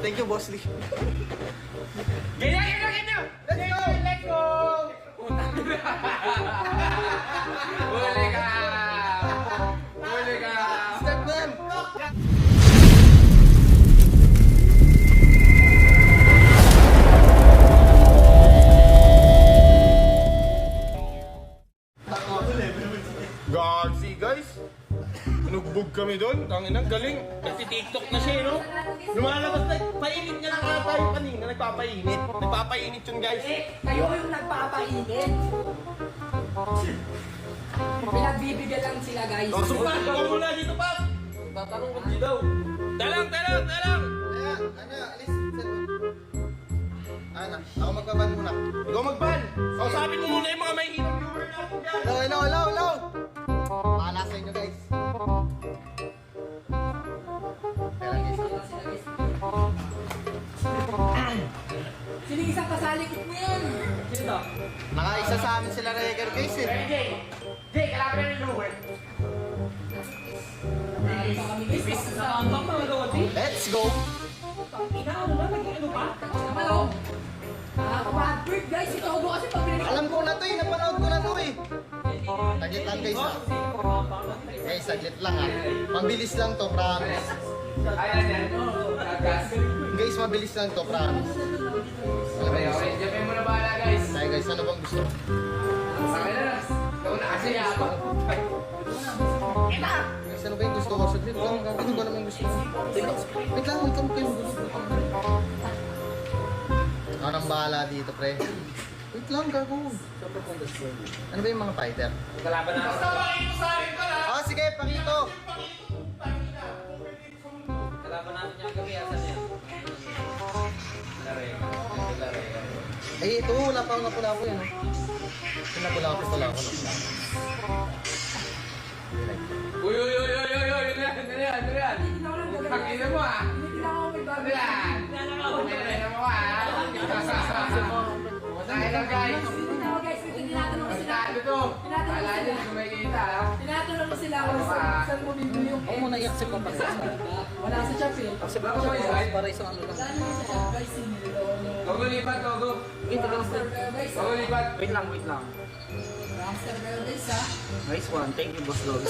Thank you, Boss Lee. Ganyan! Let's go! Let's go! Huli ka! Huli ka! Start na yan! Gagsi guys! Nugbog kami doon. Tanginang galing. Nagti-tiktok na siya, no? Lumalabas na. Painit niya lang ata yung kanina. Nagpapainit. Nagpapainit yun, guys. Kayo yung nagpapainit. Pinagbibigyan lang sila, guys. Oh, supa! Ikaw muna dito, pa! Tatanong ko daw. Talang! Alis. Ako magbaban muna. Ikaw magban! Kausapin mo muna yung mga may hirap viewer natin dyan. Hello! Bahala sa inyo, guys. Kaya lang, guys. Sino isang kasalikot mo yan? Sino to? Nakaisa sa amin sila Reker, guys, eh. Jay, kailangan na yung viewer. Let's go! Bad bird, guys. Ito ako kasi pag pinag- Alam ko na to eh, napanood ko na to eh. Saglit lang, guys, ha. Guys, saglit lang, ha. Mabilis lang to, promise. Guys, mabilis lang to, promise. Alam mo, gusto. Diyan mo na bahala, guys. Tayo, guys, ano bang gusto? Sa akin na. Ikaw na kasi ako. Guys, ano ba yung gusto ko? Saglit lang, gagawin ko naman gusto ko. Wait lang, kayo gulo. Ako nang bahala dito, pre. Wait lang, gago. Ano ba yung mga fighter? Kalaban na. Basta pakito sa akin ka na. Oh, sige, pakito. Kalaban natin yung gabi. Asan yan? Lare. Eh, ito, wala pa ako yan. Pinapula ako. Uy! Ano yan? Pakita mo ah! Hindi na ako may Ano bago. yan? Pakita mo ah! Masaya lang guys! Hindi na ako, guys. Tinatanong ko sila. Ano to? Kala nyo hindi kumikita ah! Tinatanong ko sila kung saan mo bibili yung... Ako muna i-accept ang pag-asa. Wala sa shop eh. Accept ako Ako siya yun. para isang ano lang. Wala naman sa shop, guys. Sinilolo. Gogo lipat, gogo! Wait lang. Hamster kayo, guys. Gogo lipat! Wait lang. Hamster kayo, guys, ha? Nice one. Thank you, Boss Dog.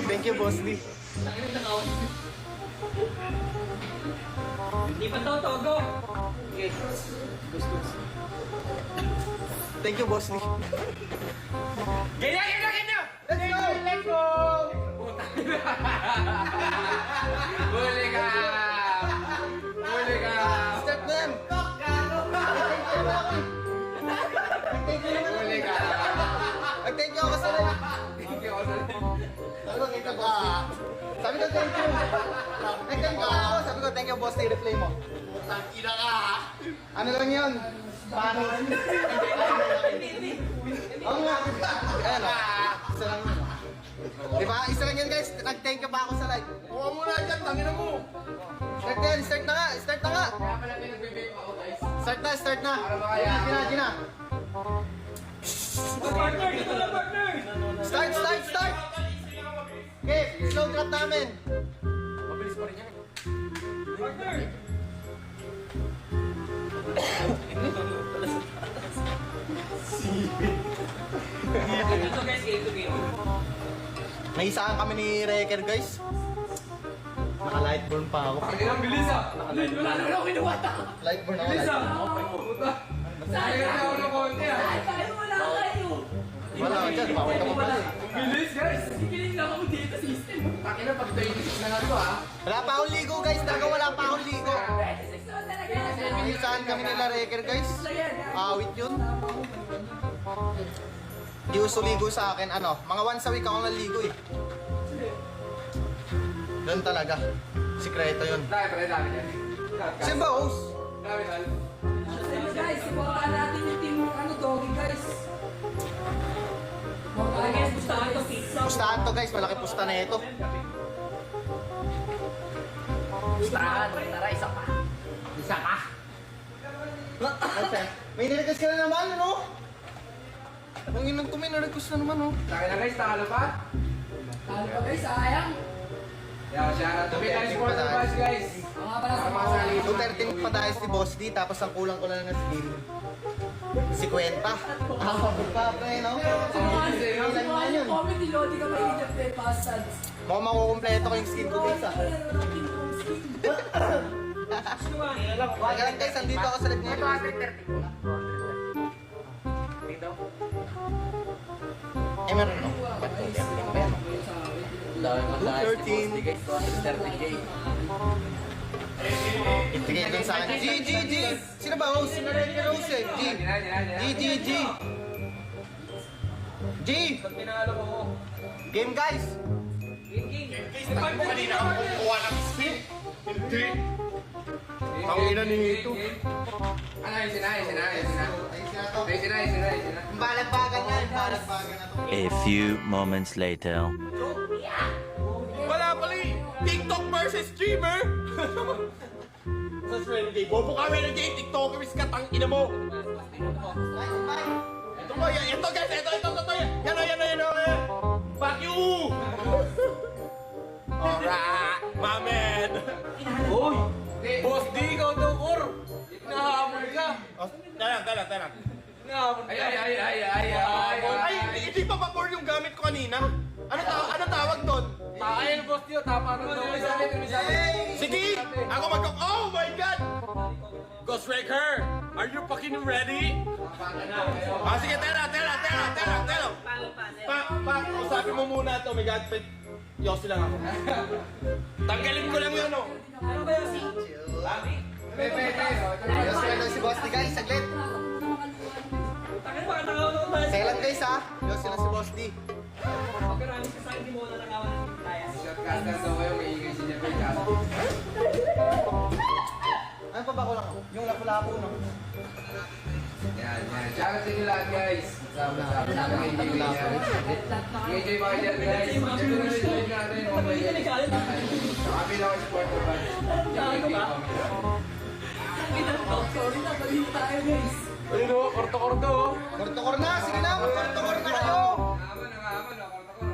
Thank you, Boss Lee. Hindi pa to, Togo. Okay. Gusto. Thank you, Boss Lee. Ganyan! Let's go! Huli ka! Start na yan! Huli ka! Thank you ako sa live. Sabi ko, thank you. Thank you ako. Sabi ko, thank you, Boss Lee. Replay mo. Tangina ka! Ano lang yun? Paano? Oo nga. Ayan o. Isa lang yun. Diba? Isa lang yun, guys. Nag-thank you pa ako sa live. Huwag mo na dyan! Tangina mo! Start na yan. Start na nga. Kaya pala pinag-vape ako guys. Start na. Para makaya. Gina. Start! Okay, slow drop namin. Mabilis pa rin yan. May isaan kami ni Reker, guys. Naka-lightburn pa ako. Ang bilis ah! Wala naman ako kinuwata. Lightburn ako. Bilis ah! Puta! Sayang na ako ng konti ah! Ay, wala kayo. Wala ka dyan. Bawal ka pa pala eh. Ang bilis guys! Kikinig lang ako dito sa system. Takina pag tayo na nga ito ah! Wala pa akong ligo, guys. Wala pa akong ligo. 26 naman talaga. May isaan kami nila Reker, guys. Awit yun. Di uso ligo sa akin. Ano? Mga once a week ako naligo eh. Doon talaga. Sikreto yun. Dami pa rin dami yan. Si Boss. Dami na. Ayun, guys, supportahan natin yung team Doggy, guys. Guys, gustahan to pizza. Pustahan to, guys. Malaki pusta na ito. Gustahan. Tara, isa pa. May nirequest ka na naman, ano? Ang inang to, may nirequest na naman, oh. Takina guys, talo pa? Talo pa, guys, sayang. Yeah, shoutout to Pinoy Sports Advice, guys. Mga pala sa mga 213 pa tayo si Boss D, tapos ang kulang ko lang ng skill. Si Kwenta. Pa, pre, no? Ilan nga yun? comment, ilodi ka mainit eh, bastards. Mukhang makukumpleto ko yung skin ko, guys, ah. Wag lang, guys, andito ako sa live ngayon. Eh, meron, no? Ba't 213 pa yan, no? 213. Ibigay dun sa akin. G! Sino ba host? Sino rin yung host eh? G! G! Pag pinalo ko ko. Game, guys! Sabi mo kanina ako kukuha ng skin. Hindi. Ang ina nito. Ano, ayusin na. Yung balagbagan niya, yung balagbagan na to. A few moments later. Wala pala eh. TikTok versus streamer. Sa friend day. Bobo kami ng game. TikTokers ka, tang ina mo. Ito ba yan? Ito guys, ito. Yan o. Fuck you! Alright, my man. Uy! Boss D, ikaw daw, Kor! Hinahamon ka! Oh, tara. Hinahamon ka! Ay! Hindi pa ba core yung gamit ko kanina? Ano tawag doon? Ayun, boss D, tapa na daw. Umisabi. Sige! Ako oh my God! Ghost Wrecker! Are you fucking ready? Ah, sige, tera. Usapin mo muna to, my God. Yossi lang ako. Tanggalin ko lang yun, oh. Ayos ka lang si Boss D, guys. Saglit. Sige lang, guys, ha? Ayos lang si Boss D. Shotcaster daw kayo, may ingay si Jeffrey Castro. Ano pa ba ko lang? Yung lapu-lapu, no? Yan. Shoutout sa inyo lahat, guys. Sama-sama enjoy yan. Enjoy ba kayo dyan, guys? Ito na rin natin. Kami lang ang support ko, guys. Sorry na, balik tayo guys. Ayun o, korto-korto o. Kortokor na! Sige na! Kortokor na kayo! Nangaman o, korto-korto.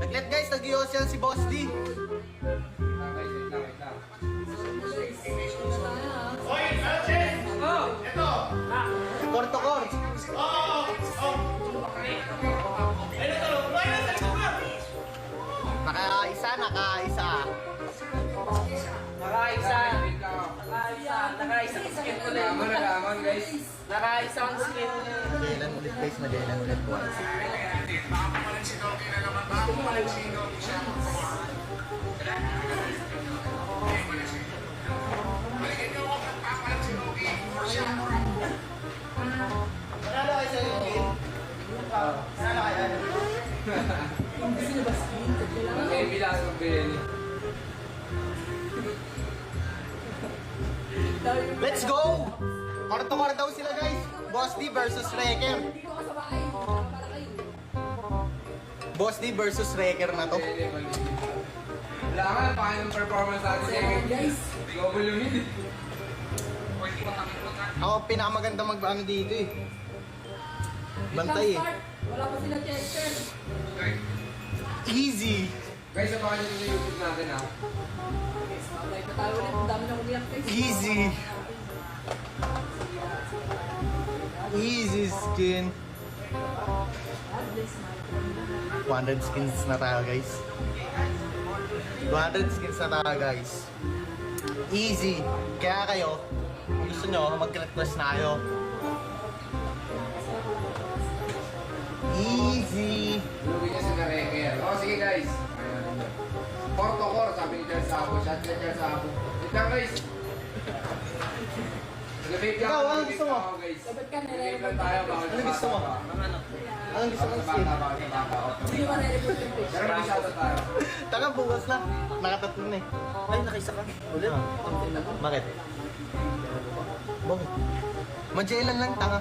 Naglet, guys. Nag-ios yan si Boss D. Wait lang. Oy, Alchez! Ito! Kortokor. Nakaisa. Nakaisa ang skin ko na. Nakaman, guys. Nakaisa ang skin. Magellan ulit, guys. Magellan ulit. Nanalo kayo sa yung game? Nanalo kayo? Okay, bilang ng bilhin. Let's go! Kortokor daw sila, guys. Boss D versus Wrecker. Hindi ko kasabay. Para kayo. Boss D versus Wrecker na to. Wala nga, paano yung performance natin sa game? Guys. Global lumid. Ako pinakamaganda mag-ano dito eh. Bantay eh. Wala pa sila Chester. Easy! Guys, abangan nyo sa YouTube natin ha. Sabay pa tayo ulit. Ang dami na umiyak guys. Easy! Easy skin. God bless my 200 skins na tayo, guys. 200 skins na tayo, guys. Easy! Kaya kayo, kung gusto nyo, mag-request na kayo. Easy! Lugin nyo sa Nareker. O, sige guys. Korto-kor, sabi ni Charles Sabo. Shot ni Charles Sabo. Wait lang guys. Nag-vape lang. Ikaw, anong gusto mo? Guys. Dapat ka Nag-vape lang tayo. Bawal Ano gusto mo? Anong gusto mong sa skin? bata, bawal sa bata. Hindi ko ma-report yung page. Pero may shoutout tayo. Taka, bukas na. Nakatatlo na eh. Ay, nakaisa ka. Ulit? Bakit? Bakit? Magellan lang, tanga.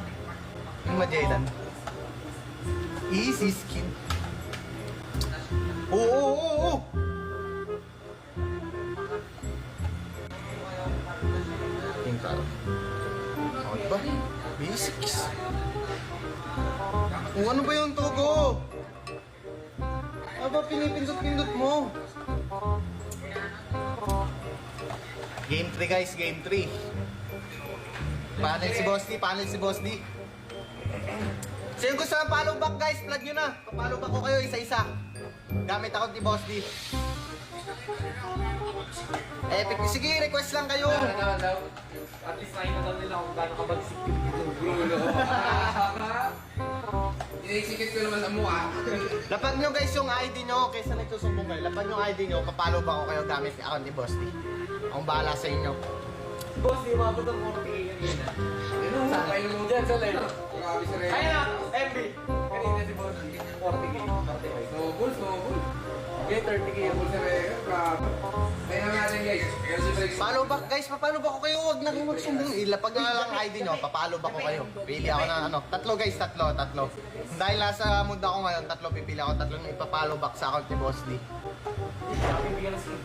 Yung Magellan. Easy skin. Oo! Yung taro. Ano ba? Basics. Ano ba yung togo? Ano ba pinipindot-pindot mo? Game 3 guys, game 3. Panel si Boss D, panel si Boss D. Sino gusto ng follow back guys, plug nyo na. Papalo back ko kayo isa-isa. Gamit ako ni Boss D. Epic, sige, request lang kayo. Ano daw? At least nakita daw nila kung gaano kabagsik yung Bruno. Inisikit ko naman sa mukha. Lapag nyo guys yung ID nyo, kaysa nagsusumbong kayo. Lapag nyo ID nyo, papalo back ko kayo gamit ako ni Boss D. Akong bahala sa inyo. Boss, di umabot ang 40k yan yun ah. Ano? Sakay mo. Diyan sa live. Grabe sa rin. Ayun na, MB. Kanina si Boss, 40k. 40k. Snowball, snowball. Okay, 30k. Snowball sa rin. Grabe. Kaya naman natin guys. Follow back guys, papalo back ko kayo. Huwag na kayong magsumbong. Ilapag nyo lang ang ID nyo, papalo back ko kayo. Pili ako ng ano, tatlo guys, tatlo. Dahil nasa mood ako ngayon, tatlo pipili ako, tatlo na ipapalo back sa account ni Boss D. Bibigyan na skin.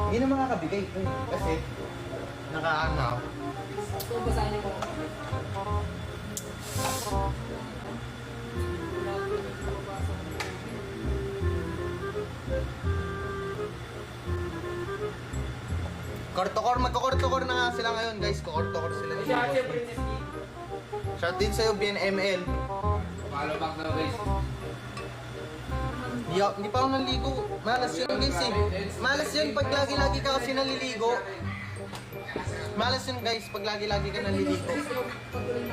Hindi na makakabigay. Kasi, naka-ano. So, basahin niyo po. Kortokor, magko-kortokor na nga sila ngayon guys. Kortokor sila ni Siya, Boss D. Princess Kid. Shout din sa'yo, BNML. Follow back na guys. Hindi pa ako naligo. Malas yun guys eh. Malas yun pag lagi-lagi ka kasi naliligo. Malas yun guys pag lagi-lagi ka naliligo.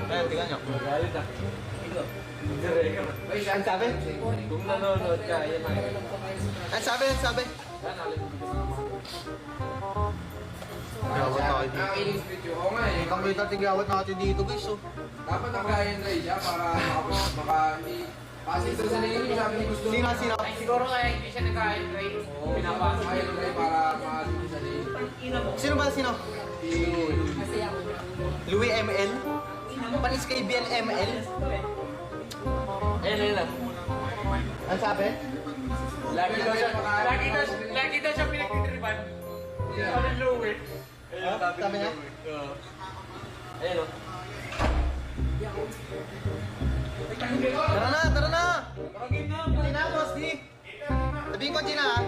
Ayan, tingnan nyo. Galit ah. Guys, Ang sabi? Kung nanonood ka, yan ang Ang sabi? yan, alam mo Gawat na kayo dito. Nakakiling street yun. Oo nga eh. Ang kita tigawat natin dito guys oh. Dapat nakayan try siya para maka hindi. Kasi ito sa nilin yung sabi ni gusto. Sino? Ay, siguro kaya hindi siya nagkain, Ray. Oo, Pinapasok. nakayan try para makasindi sa nilin. Sino ba? Louis ML? Panis kay BNML? Ayun lang. Ang sabi? Lagi daw siya pinagtitripan. Parang lower. Ayun, Sabi niya? Ayun o. Tara na! Parang game na. Hindi na, Boss D. Sabihin ko, Gina ha.